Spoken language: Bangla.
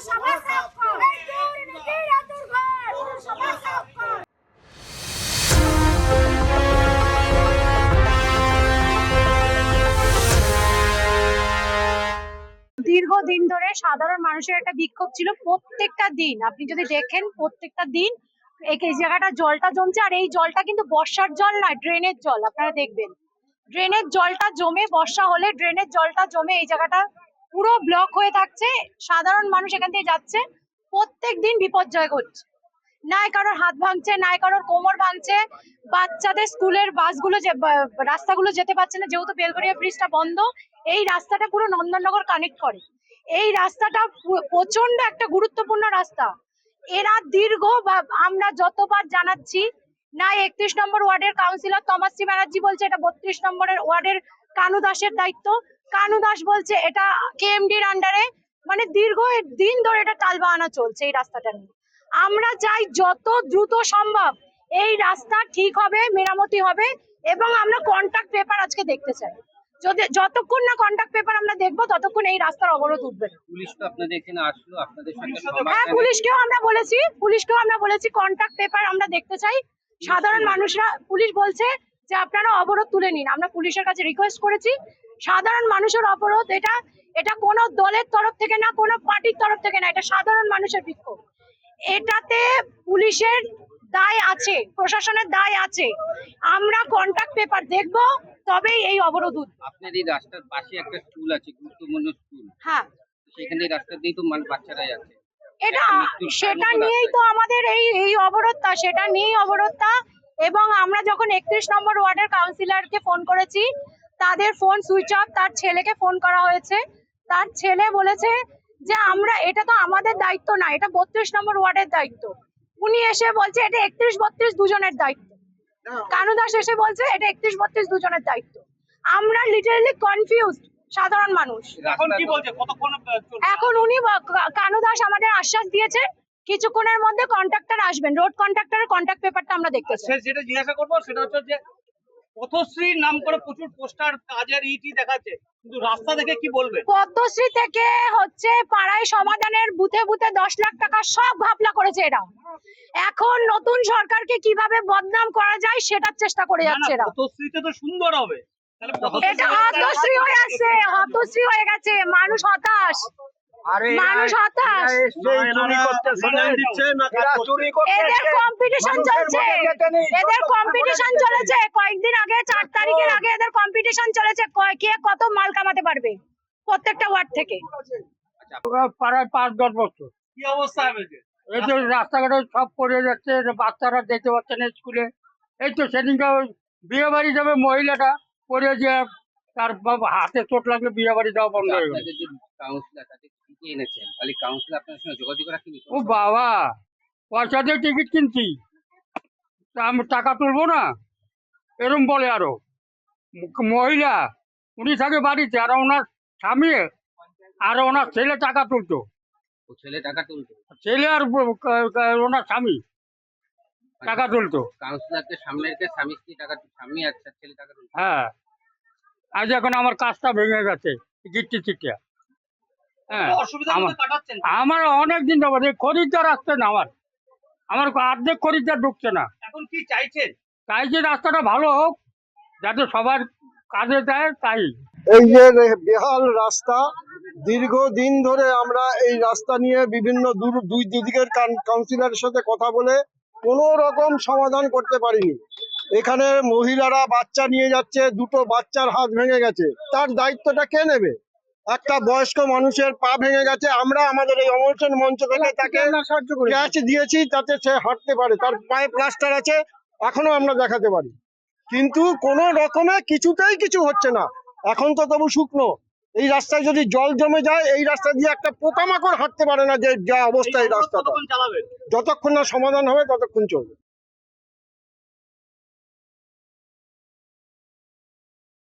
দীর্ঘদিন ধরে সাধারণ মানুষের একটা বিক্ষোভ ছিল। প্রত্যেকটা দিন আপনি যদি দেখেন, প্রত্যেকটা দিন এই জায়গাটা জলটা জমছে। আর এই জলটা কিন্তু বর্ষার জল নয়, ড্রেনের জল। আপনারা দেখবেন ড্রেনের জলটা জমে, বর্ষা হলে ড্রেনের জলটা জমে এই জায়গাটা পুরো ব্লক হয়ে থাকছে। সাধারণ মানুষ এখান থেকে যাচ্ছে, প্রত্যেক দিন বিপর্যয় ঘটছে। নাই কারোর হাত ভাঙছে, নাই কারোর কোমর ভাঙছে। বাচ্চাদের স্কুলের বাসগুলো রাস্তাগুলো যেতে পারছে না, যেহেতু বেলগড়িয়া ব্রিজটা বন্ধ। এই রাস্তাটা পুরো নন্দননগর কানেক্ট করে। এই রাস্তাটা প্রচন্ড একটা গুরুত্বপূর্ণ রাস্তা। এরা আমরা যতবার জানাচ্ছি, না 31 নম্বর ওয়ার্ডের কাউন্সিলর তমাশ্রী ব্যানার্জি বলছে এটা 32 নম্বরের ওয়ার্ডের কানু দাসের দায়িত্ব। কানু দাস বলছে এটা কেএমডির আন্ডারে। মানে দীর্ঘদিন ধরে এটা টালবাহানা চলছে এই রাস্তাটা নিয়ে। আমরা চাই যত দ্রুত সম্ভব এই রাস্তা ঠিক হবে, মেরামতি হবে। এবং আমরা কন্ট্রাক্ট পেপার আজকে দেখতে চাই। যতক্ষণ না কন্ট্রাক্ট পেপার আমরা দেখবো, ততক্ষণ এই রাস্তার অবরোধ উঠবে না। পুলিশ তো আপনাদের এখানে আসলো, আপনাদের সঙ্গে হ্যাঁ, পুলিশকেও আমরা বলেছি কন্ট্রাক্ট পেপার আমরা দেখতে চাই। সাধারণ মানুষরা, পুলিশ বলছে যে আপনারা অবরোধ তুলে নিন। আমরা পুলিশের কাছে রিকোয়েস্ট করেছি। সাধারণ মানুষের অবরোধ, এটা কোনো দলের তরফ থেকে না, কোনো পার্টির তরফ থেকে না, এটা সাধারণ মানুষের বিক্ষোভ। এটাতে পুলিশের দায় আছে, প্রশাসনের দায় আছে। আমরা কন্ট্রাক্ট পেপার দেখব, তবেই এই অবরোধ উঠবে। আপনার এই রাস্তার পাশে একটা স্কুল আছে, গুরুত্বপূর্ণ স্কুল। হ্যাঁ, সেখানে রাস্তা দিয়ে তো বাচ্চারা যাচ্ছে। সেটা নিয়েই তো আমাদের এই অবরোধটা, সেটা নিয়েই অবরোধটা। এবং আমরা যখন 31 নম্বর ওয়ার্ডের কাউন্সিলরকে ফোন করেছি, তাদের ফোন সুইচ অফ। তার ছেলেকে ফোন করা হয়েছে, তার ছেলে বলেছে যে এটা তো আমাদের দায়িত্ব না, এটা 32 নম্বর ওয়ার্ডের দায়িত্ব। উনি এসে বলছে এটা 31-32 দুজনের দায়িত্ব। কানু দাস এসে বলছে এটা 31-32 দুজনের দায়িত্ব। আমরা লিটারালি কনফিউজড সাধারণ মানুষ। এখন উনি কানু দাস আমাদের আশ্বাস দিয়েছে কিছুক্ষণের মধ্যে কন্ট্রাক্টর আসবেন। রোড কন্ট্রাক্টরের কন্ট্রাক্ট পেপারটা আমরা দেখতে চাই। যেটা জিজ্ঞাসা করবো সেটা হচ্ছে যে পথশ্রীর নাম করে প্রচুর পোস্টার কাজের ইটি দেখাচ্ছে, কিন্তু রাস্তা দেখে কি বলবে? পদ্মশ্রী থেকে হচ্ছে পাড়ায় সমাধানের বুথে বুথে 10 লাখ টাকা সব ঘাপলা করেছে এরা। এখন নতুন সরকারকে কিভাবে বদনাম করা যায় সেটার চেষ্টা করে যাচ্ছে এরা। পথশ্রীতে তো সুন্দর হবে, এটা হতশ্রী হয়ে আছে, হতশ্রী হয়ে গেছে। মানুষ হতাশ, মানুষ হতাশ। এদের কম্পিটিশন চলেছে, কয়েকদিন আগে 4 তারিখের আগে এদের কম্পিটিশন চলেছে কে কত মাল কামাতে পারবে প্রত্যেকটা ওয়ার্ড থেকে। পাড়ায় 5-10 বছর কি অবস্থা হয়েছে? এই যে রাস্তাঘাটে সব পড়ে যাচ্ছে, বাচ্চারা যেতে পারছে না স্কুলে। এই তো সেদিনকে বিয়ে বাড়ি যাবে মহিলাটা, পড়ে যে তার হাতে চোট লাগলে বিয়ে বাড়ি যাওয়া বন্ধ হয়ে গেল। ও বাবা, পয়সা দিয়ে টিকিট কিনছি, আমি টাকা তুলবো না এরম বলে। আরো মহিলা, উনি থাকে বাড়িতে, আর ওনার স্বামী আর ওনার ছেলে টাকা তুলতো। ছেলে আর ওনার স্বামী টাকা তুলতো। হ্যাঁ, আজ এখন আমার কাজটা ভেঙে গেছে গিট্টি চিটিয়া। হ্যাঁ, আমার অনেক দিন যাবো খরিদ্দার আসছে না, আমার অর্ধেক খরিদ্দার ঢুকছে না। এখন কি চাইছেন? চাইছি রাস্তাটা ভালো হোক, যাতে সবার কাজে দেয়। তাই এই যে বেহাল রাস্তা, দীর্ঘদিন ধরে আমরা এই রাস্তা নিয়ে বিভিন্ন দুই দিকের কাউন্সিলরের সাথে কথা বলে কোনো রকম সমাধান করতে পারিনি। এখানে মহিলারা বাচ্চা নিয়ে যাচ্ছে, 2টো বাচ্চার হাত ভেঙে গেছে, তার দায়িত্বটা কে নেবে? একটা বয়স্ক মানুষের পা ভেঙে গেছে, আমরা আমাদের এই অনশন মঞ্চ থেকে তাকে ক্যাচ দিয়েছি যাতে সে হাঁটতে পারে, তার পায়ে প্লাস্টার আছে, এখনো আমরা দেখাতে পারি। কিন্তু কোনো রকমে কিছুতেই কিছু হচ্ছে না। এখন তো তবু শুকনো, এই রাস্তায় যদি জল জমে যায়, এই রাস্তা দিয়ে একটা পোকামাকড় হাঁটতে পারে না, যে যা অবস্থা এই রাস্তাটা। যতক্ষণ না সমাধান হবে ততক্ষণ চলবে।